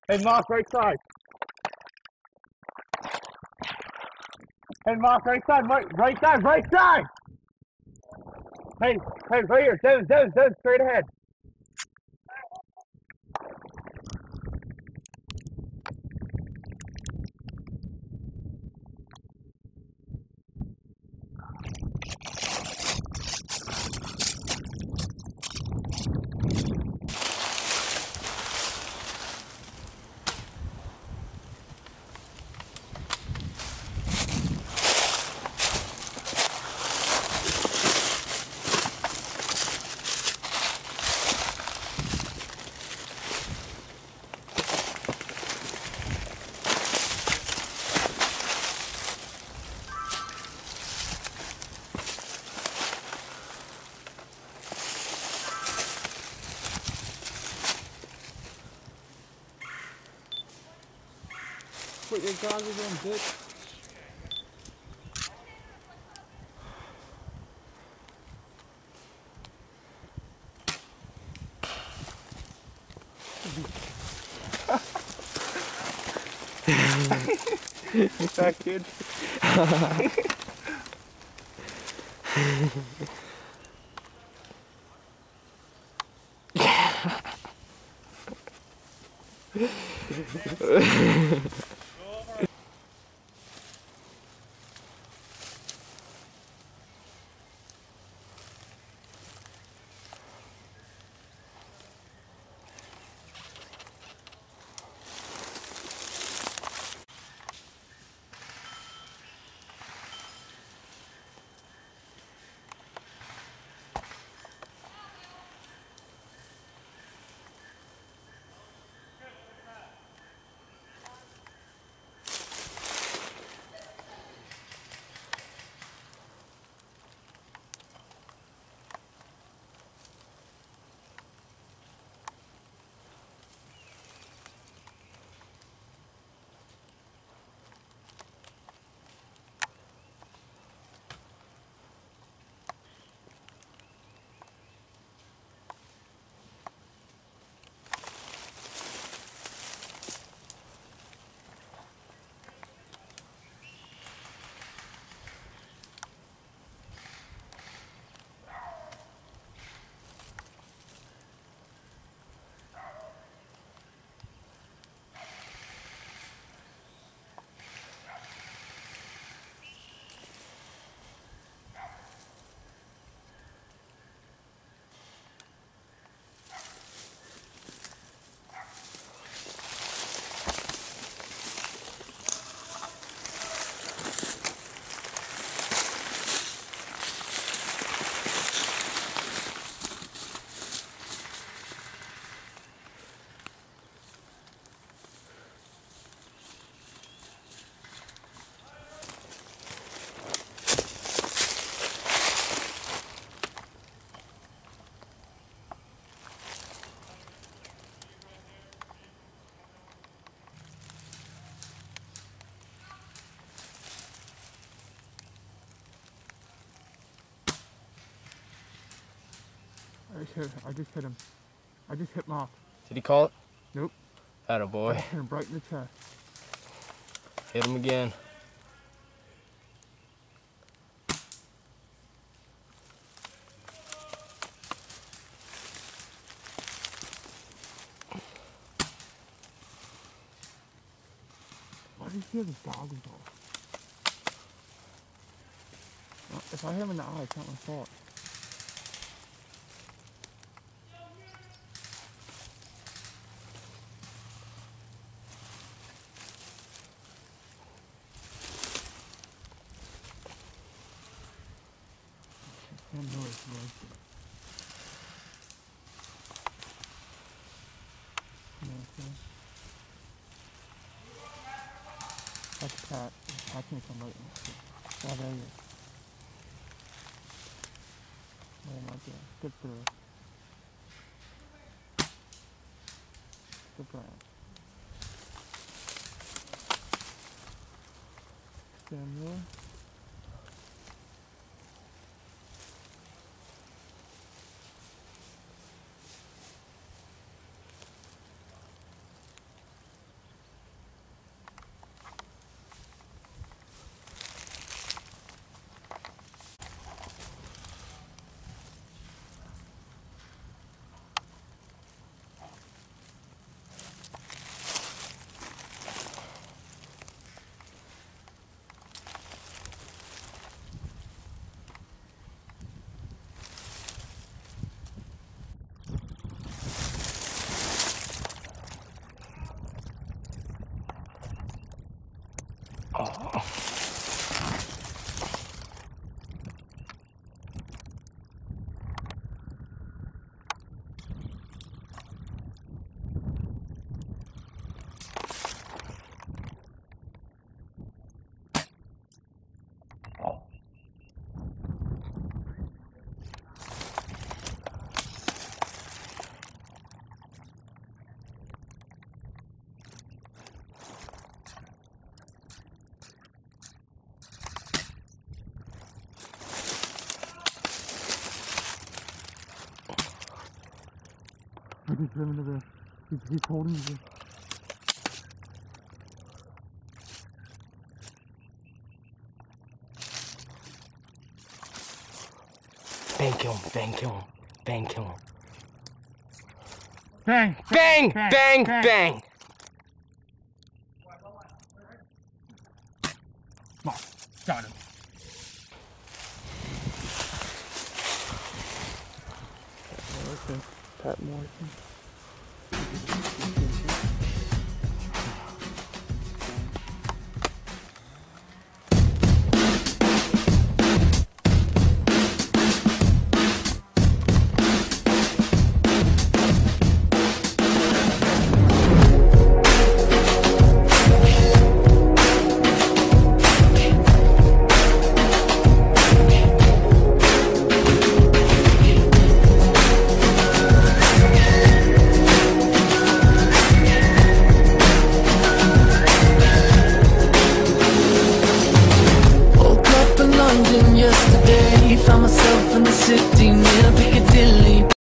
Hey, Mark, right side. Hey, Mark, right side, right side, right side. Hey, right here. Devin, straight ahead. Put your goggles on, bitch. That kid. I just hit him. I just hit Mark. Did he call it? Nope. Attaboy. I just hit him right in the chest. Hit him again. Why did he have his goggles off? If I hit him in the eye, it's not my fault. That noise was That's a cat. I can't come right in. Oh, there you go. Oh my god. Good for her. Good for her. Samuel. He's swimming to the. He's holding the. Bang, kill him, bang, kill him, bang, kill him. Bang! Bang, bang, bang! Come on, got him. Pat Morrison.